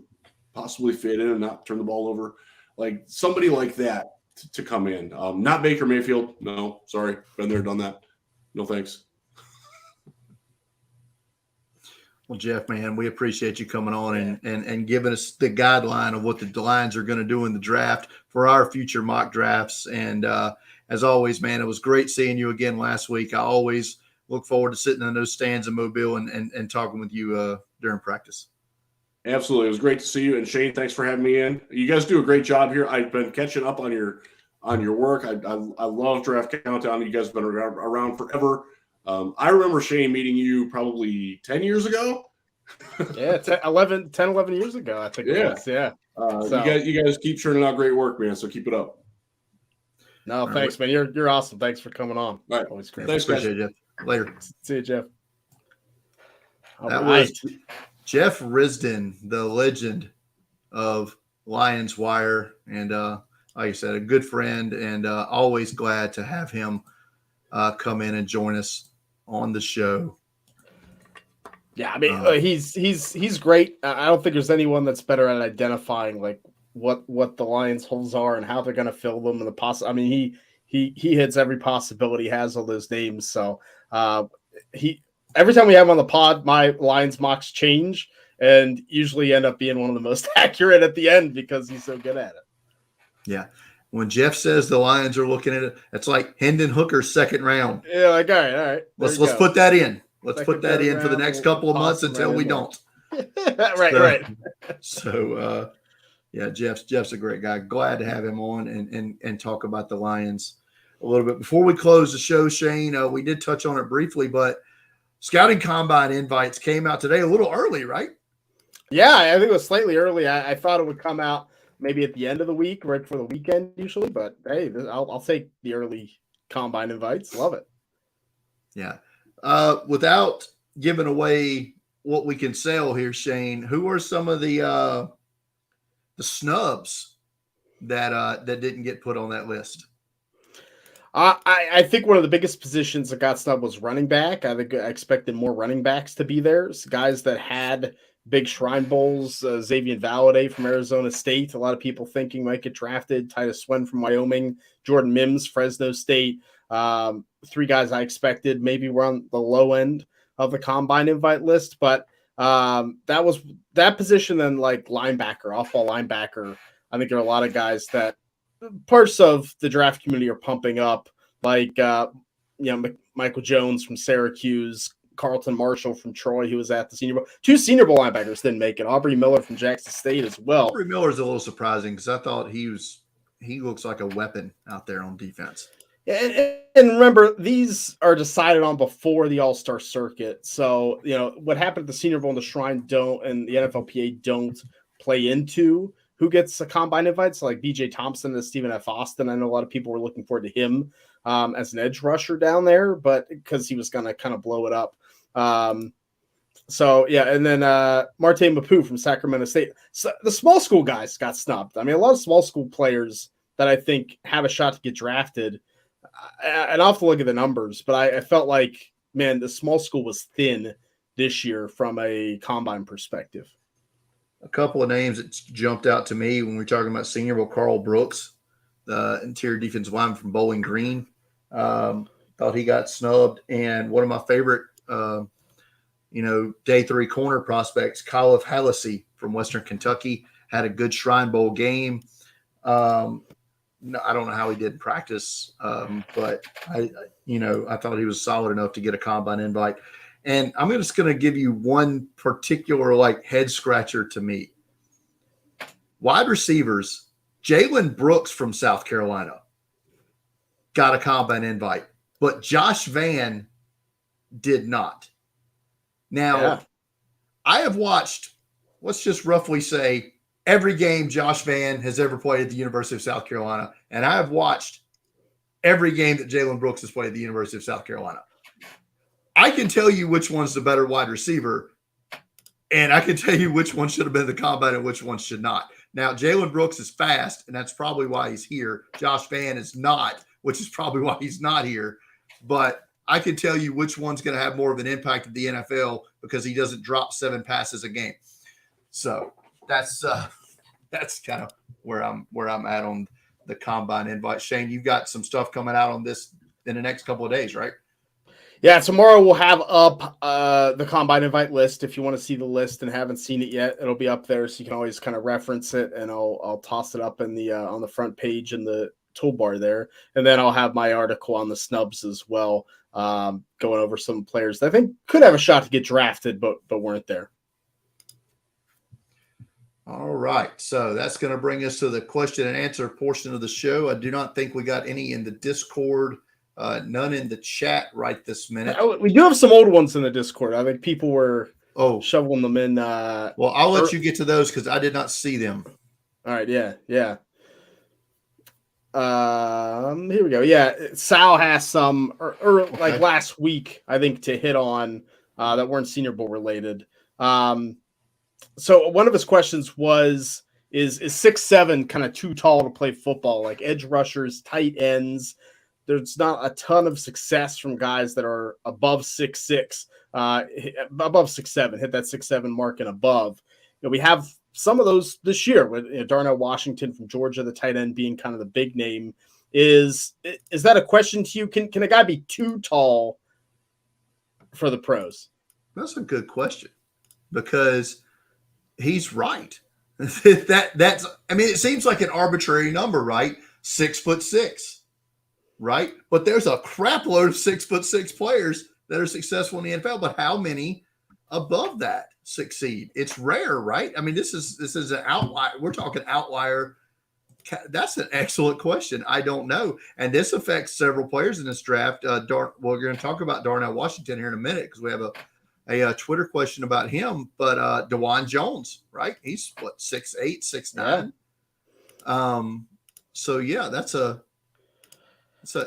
possibly fit in and not turn the ball over. Like somebody like that to come in. Not Baker Mayfield. No, sorry. Been there, done that. No thanks. Well, Jeff, man, we appreciate you coming on and giving us the guideline of what the Lions are going to do in the draft for our future mock drafts. And as always, man, it was great seeing you again last week. I always look forward to sitting in those stands in Mobile and talking with you during practice. Absolutely. It was great to see you. And Shane, thanks for having me in. You guys do a great job here. I've been catching up on your work. I love Draft Countdown. You guys have been around forever. I remember Shane meeting you probably 10 years ago. Yeah, 11 years ago, I think it was. Yeah. You guys keep churning out great work, man. So keep it up. No, thanks, man. You're awesome. Thanks for coming on. All right. Always great. Thanks, Appreciate guys. you. Later. See you, Jeff. That was Jeff Risdon, the legend of Lions Wire, and like I said, a good friend, and always glad to have him come in and join us on the show. Yeah, I mean, he's great. I don't think there's anyone that's better at identifying like what the Lions holes are and how they're going to fill them, and I mean, he hits every possibility. He has all those names, so every time we have him on the pod, my Lions mocks change and usually end up being one of the most accurate at the end because he's so good at it. Yeah. When Jeff says the Lions are looking at it, it's like Hendon Hooker's second round. Yeah, like, all right. Let's put that in. Let's put that in for the next couple of months until we don't. Right. So, yeah, Jeff's a great guy. Glad to have him on and talk about the Lions a little bit. Before we close the show, Shane, we did touch on it briefly, but Scouting Combine invites came out today a little early, right? Yeah, I think it was slightly early. I thought it would come out maybe at the end of the week, right before the weekend usually. But hey, I'll take the early Combine invites. Love it. Yeah. Without giving away what we can sell here, Shane, who are some of the snubs that didn't get put on that list? I think one of the biggest positions that got snubbed was running back. I think I expected more running backs to be there. Guys that had big Shrine Bowls, Xavier Valladay from Arizona State. A lot of people thinking might get drafted. Titus Swen from Wyoming, Jordan Mims, Fresno State. Three guys I expected maybe were on the low end of the Combine invite list, but that position and like linebacker, off-ball linebacker. I think there are a lot of guys that parts of the draft community are pumping up, like Michael Jones from Syracuse, Carlton Marshall from Troy, who was at the Senior Bowl. Two Senior Bowl linebackers didn't make it. Aubrey Miller from Jackson State as well. Aubrey Miller's a little surprising because I thought he looks like a weapon out there on defense. And remember, these are decided on before the All-Star circuit. So, what happened at the Senior Bowl and the Shrine don't, and the NFLPA don't play into who gets a Combine invite. So like BJ Thompson and Stephen F. Austin. I know a lot of people were looking forward to him as an edge rusher down there, but because he was going to kind of blow it up. So, yeah, and then Marte Mapu from Sacramento State. So the small school guys got snubbed. I mean, a lot of small school players that I think have a shot to get drafted. And I'll have to look at the numbers, but I felt like, man, the small school was thin this year from a Combine perspective. A couple of names that jumped out to me when we were talking about Senior Bowl, Carl Brooks, the interior defensive lineman from Bowling Green. Thought he got snubbed. And one of my favorite, day 3 corner prospects, Kyle Hallam from Western Kentucky, had a good Shrine Bowl game. I don't know how he did in practice, but I thought he was solid enough to get a Combine invite. And I'm just going to give you one particular head scratcher to me. Wide receivers, Jalen Brooks from South Carolina got a Combine invite, but Josh Vann did not. Now, I have watched, let's just roughly say, every game Josh Vann has ever played at the University of South Carolina, and I have watched every game that Jalen Brooks has played at the University of South Carolina. I can tell you which one's the better wide receiver, and I can tell you which one should have been the Combine and which one should not. Now, Jalen Brooks is fast, and that's probably why he's here. Josh Vann is not, which is probably why he's not here. But I can tell you which one's going to have more of an impact at the NFL because he doesn't drop 7 passes a game. So that's kind of where I'm at on the Combine invite. Shane, you've got some stuff coming out on this in the next couple of days, right? Yeah, tomorrow we'll have up the Combine invite list. If you want to see the list and haven't seen it yet, it'll be up there, so you can always kind of reference it, and I'll toss it up in the on the front page in the toolbar there, and then I'll have my article on the snubs as well, going over some players that I think could have a shot to get drafted, but weren't there. All right, so that's going to bring us to the question and answer portion of the show. I do not think we got any in the Discord. None in the chat right this minute. We do have some old ones in the Discord. I think people were Oh, shoveling them in. well, I'll let you get to those because I did not see them. All right, yeah. Here we go. Yeah, Sal has some, or like last week, I think, to hit on that weren't Senior Bowl related. So one of his questions was, is 6'7" kind of too tall to play football? Like edge rushers, tight ends. There's not a ton of success from guys that are above 6'6", above 6'7", hit that 6'7" mark and above. We have some of those this year with Darnell Washington from Georgia, the tight end, being kind of the big name. Is that a question to you? Can a guy be too tall for the pros? That's a good question because he's right. that's I mean, it seems like an arbitrary number, right? 6'6", right? But there's a crap load of 6'6" players that are successful in the NFL. But how many above that succeed? It's rare, right? I mean, this is an outlier. We're talking outlier. That's an excellent question. I don't know, and this affects several players in this draft. We're going to talk about Darnell Washington here in a minute because we have a Twitter question about him. But DeJuan Jones, right? He's what, 6'8", 6'9". Yeah. So yeah, that's an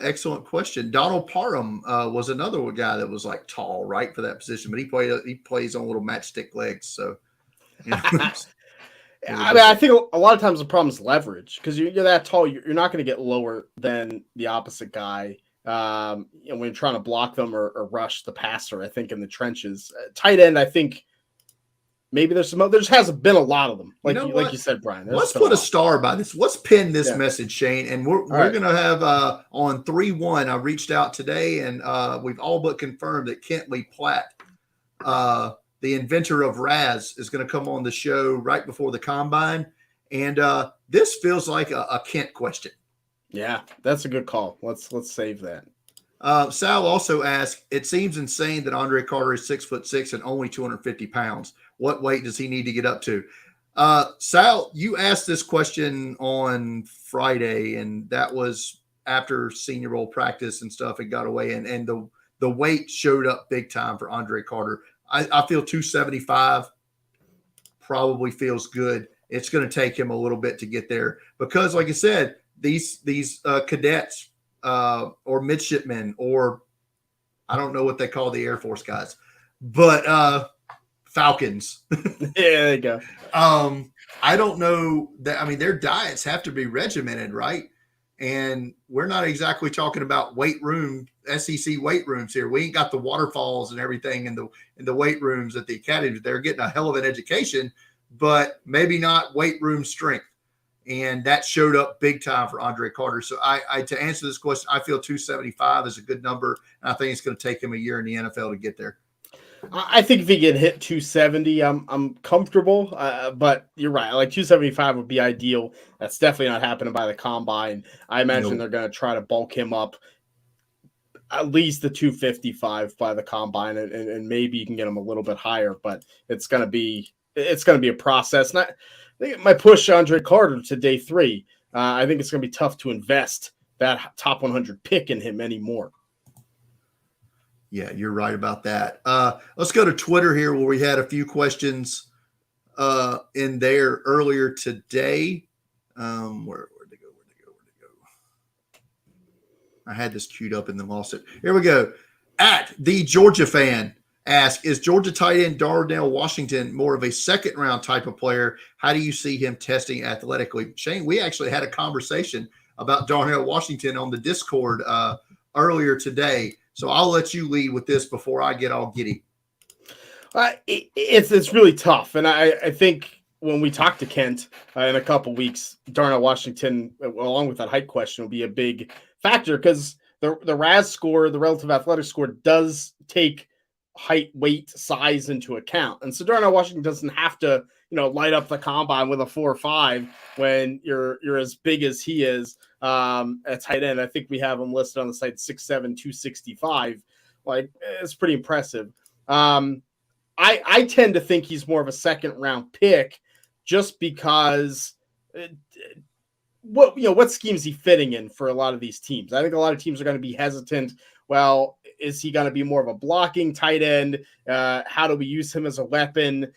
excellent question. Donald Parham was another guy that was like tall, right, for that position, but he plays on little matchstick legs. So, you know, I mean, I think a lot of times the problem is leverage because you're that tall, you're not going to get lower than the opposite guy. When you're trying to block them or rush the passer, I think in the trenches, tight end, I think. Maybe there just hasn't been a lot of them, like you said, Brian. Let's put a star by this. Let's pin this message, Shane, and we're going to have on 3-1. I reached out today, and we've all but confirmed that Kentley Platt, the inventor of Raz, is going to come on the show right before the combine, and this feels like a Kent question. Yeah, that's a good call. Let's save that. Sal also asked, it seems insane that Andre Carter is 6'6" and only 250 pounds. What weight does he need to get up to? Sal, you asked this question on Friday, and that was after Senior Bowl practice and stuff. It got away, and the weight showed up big time for Andre Carter. I feel 275 probably feels good. It's going to take him a little bit to get there because, like I said, these cadets or midshipmen, or I don't know what they call the Air Force guys, but Falcons. Yeah, there you go. I don't know that. I mean, their diets have to be regimented, right? And we're not exactly talking about weight room, SEC weight rooms here. We ain't got the waterfalls and everything in the weight rooms at the academy. They're getting a hell of an education, but maybe not weight room strength. And that showed up big time for Andre Carter. So I to answer this question, I feel 275 is a good number. And I think it's going to take him a year in the NFL to get there. I think if he can hit 270, I'm comfortable. But you're right. Like 275 would be ideal. That's definitely not happening by the combine. I imagine they're going to try to bulk him up at least the 255 by the combine, and maybe you can get him a little bit higher. But it's going to be a process. And I think my push Andre Carter to day 3. I think it's going to be tough to invest that top 100 pick in him anymore. Yeah, you're right about that. Let's go to Twitter here where we had a few questions in there earlier today. Where'd they go? I had this queued up and then lost it. Here we go. At the Georgia fan ask, is Georgia tight end Darnell Washington more of a second round type of player? How do you see him testing athletically? Shane, we actually had a conversation about Darnell Washington on the Discord earlier today. So I'll let you lead with this before I get all giddy. It's really tough. And I think when we talk to Kent in a couple weeks, Darnell Washington, along with that height question, will be a big factor because the RAS score, the relative athletic score, does take height, weight, size into account. And so Darnell Washington doesn't have to, light up the combine with a 4.5 when you're as big as he is at tight end. I think we have him listed on the site 6'7", 265. Like, it's pretty impressive. I tend to think he's more of a second round pick just because what schemes he fitting in for a lot of these teams. I think a lot of teams are going to be hesitant. Well, Is he going to be more of a blocking tight end? How do we use him as a weapon?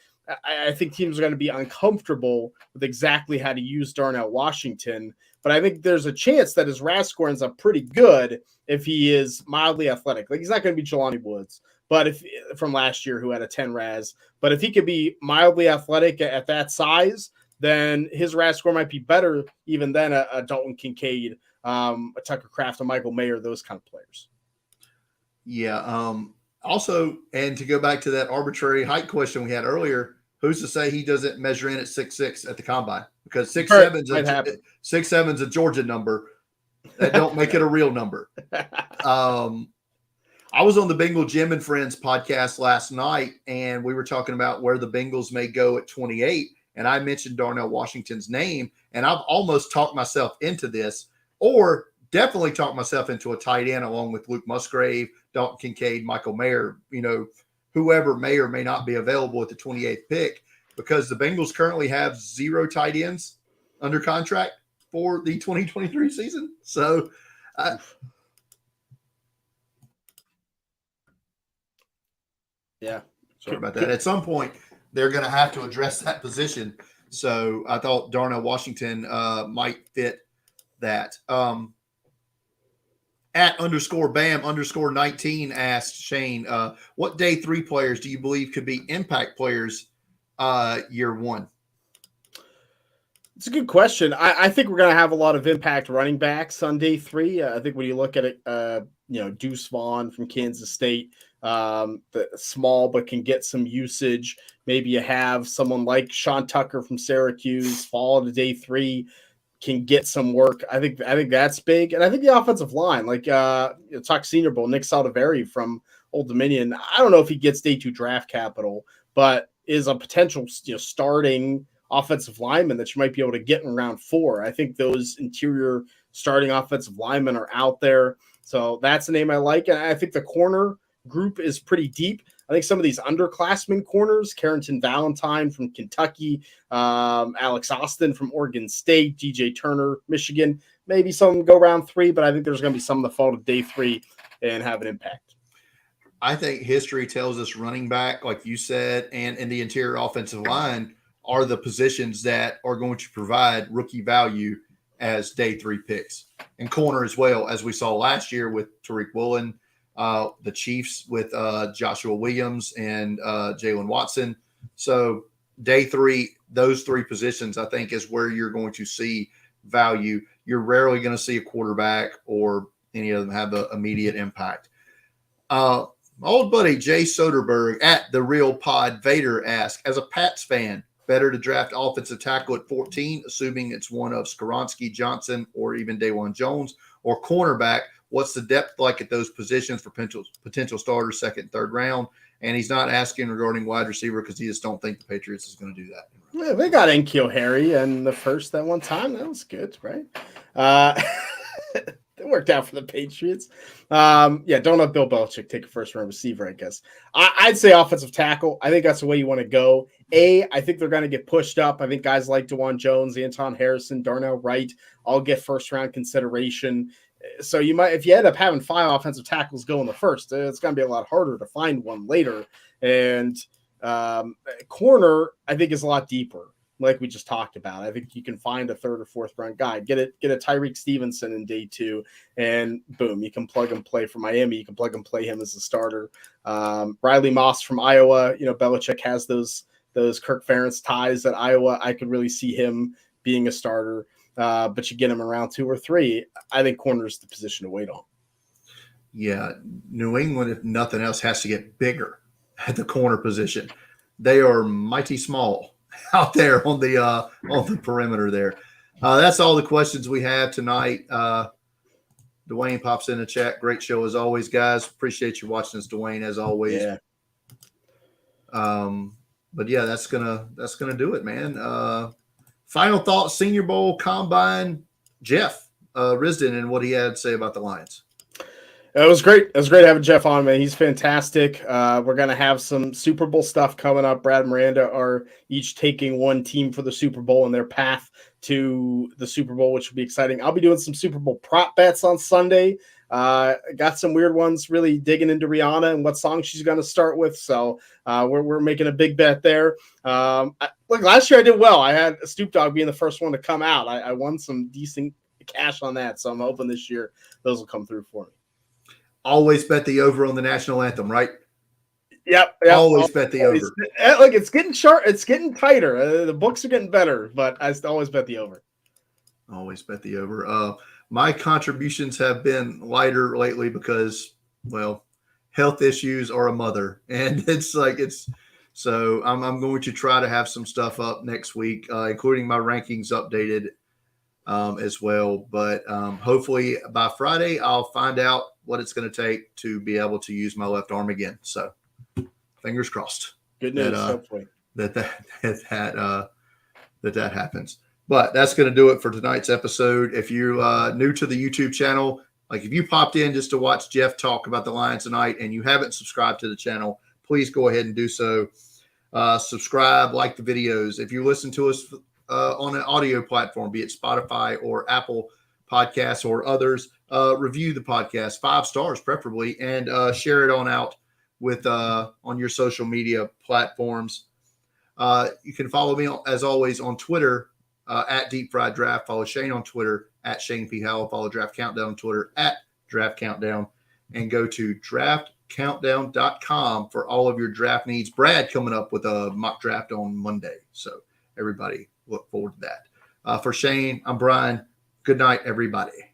I think teams are going to be uncomfortable with exactly how to use Darnell Washington, but I think there's a chance that his RAS score ends up pretty good if he is mildly athletic. Like, he's not going to be Jelani Woods, but if from last year who had a 10 RAS, but if he could be mildly athletic at that size, then his RAS score might be better even than a Dalton Kincaid, a Tucker Kraft, a Michael Mayer, those kind of players. Yeah. Also, and to go back to that arbitrary height question we had earlier, who's to say he doesn't measure in at 6'6" at the combine? Because 6'7's a Georgia number. That don't make it a real number. I was on the Bengal Jim and Friends podcast last night, and we were talking about where the Bengals may go at 28, and I mentioned Darnell Washington's name, and I've almost talked myself into this, or definitely talked myself into a tight end along with Luke Musgrave, Dalton Kincaid, Michael Mayer, whoever may or may not be available at the 28th pick, because the Bengals currently have 0 tight ends under contract for the 2023 season. So, yeah, sorry about that. At some point, they're going to have to address that position. So I thought Darnell Washington might fit that. At _BAM_19 asked Shane, what day 3 players do you believe could be impact players year 1? It's a good question. I think we're going to have a lot of impact running backs on day 3. I think when you look at it, Deuce Vaughn from Kansas State, the small but can get some usage. Maybe you have someone like Sean Tucker from Syracuse fall into day 3, can get some work. I think that's big. And I think the offensive line, like talk Senior Bowl, Nick Saldivari from Old Dominion. I don't know if he gets day 2 draft capital, but is a potential starting offensive lineman that you might be able to get in round 4. I think those interior starting offensive linemen are out there. So that's a name I like. And I think the corner group is pretty deep. I think some of these underclassmen corners, Carrington Valentine from Kentucky, Alex Austin from Oregon State, DJ Turner, Michigan, maybe some go round 3, but I think there's going to be some that fall to day 3 and have an impact. I think history tells us running back, like you said, and in the interior offensive line are the positions that are going to provide rookie value as day 3 picks. And corner as well, as we saw last year with Tariq Woolen, the Chiefs with Joshua Williams and Jalen Watson. So day 3, those 3 positions, I think, is where you're going to see value. You're rarely going to see a quarterback or any of them have an immediate impact. My old buddy Jay Soderberg at The Real Pod Vader asked, as a Pats fan, better to draft offensive tackle at 14, assuming it's one of Skoronski, Johnson, or even Dawan Jones, or cornerback, what's the depth like at those positions for potential starters, 2nd and 3rd round? And he's not asking regarding wide receiver because he just don't think the Patriots is going to do that. Yeah, they got N'Keal Harry and the first that one time. That was good, right? It worked out for the Patriots. Don't let Bill Belichick take a first-round receiver, I guess. I'd say offensive tackle. I think that's the way you want to go. I think they're going to get pushed up. I think guys like DeJuan Jones, Anton Harrison, Darnell Wright all get first-round consideration. So you might, if you end up having 5 offensive tackles go in the first, it's going to be a lot harder to find one later. And corner, I think, is a lot deeper, like we just talked about. I think you can find a 3rd or 4th round guy. Get a Tyreek Stevenson in day 2, and boom, you can plug and play for Miami. You can plug and play him as a starter. Riley Moss from Iowa. Belichick has those Kirk Ferentz ties at Iowa. I could really see him being a starter. But you get him around 2 or 3. I think corner is the position to wait on. Yeah, New England, if nothing else, has to get bigger at the corner position. They are mighty small out there on the perimeter there. That's all the questions we have tonight. Dwayne pops in the chat. Great show as always, guys. Appreciate you watching us, Dwayne, as always. Yeah. But yeah, that's gonna do it, man. Final thoughts, Senior Bowl, Combine, Jeff Risdon, and what he had to say about the Lions. It was great. It was great having Jeff on, man. He's fantastic. We're going to have some Super Bowl stuff coming up. Brad and Miranda are each taking one team for the Super Bowl and their path to the Super Bowl, which will be exciting. I'll be doing some Super Bowl prop bets on Sunday. Got some weird ones, really digging into Rihanna and what song she's going to start with. So we're making a big bet there. Look, last year I did well. I had Stoop Dog being the first one to come out. I won some decent cash on that. So I'm hoping this year those will come through for me. Always bet the over on the national anthem, right? Yep. Always bet the over. Look, it's getting sharp. It's getting tighter. The books are getting better, but I always bet the over. Always bet the over. My contributions have been lighter lately because, well, health issues are a mother, and so I'm going to try to have some stuff up next week, including my rankings updated as well. But hopefully by Friday, I'll find out what it's going to take to be able to use my left arm again. So fingers crossed. Good news. Hopefully that happens. But that's going to do it for tonight's episode. If you're new to the YouTube channel, like if you popped in just to watch Jeff talk about the Lions tonight and you haven't subscribed to the channel, please go ahead and do so. Subscribe, like the videos. If you listen to us on an audio platform, be it Spotify or Apple Podcasts or others, review the podcast 5 stars preferably, and share it on out with on your social media platforms. You can follow me as always on Twitter at Deep Fried Draft. Follow Shane on Twitter at Shane P. Howell. Follow Draft Countdown on Twitter at Draft Countdown, and go to draftcountdown.com for all of your draft needs. Brad coming up with a mock draft on Monday, so everybody look forward to that. For Shane, I'm Brian. Good night, everybody.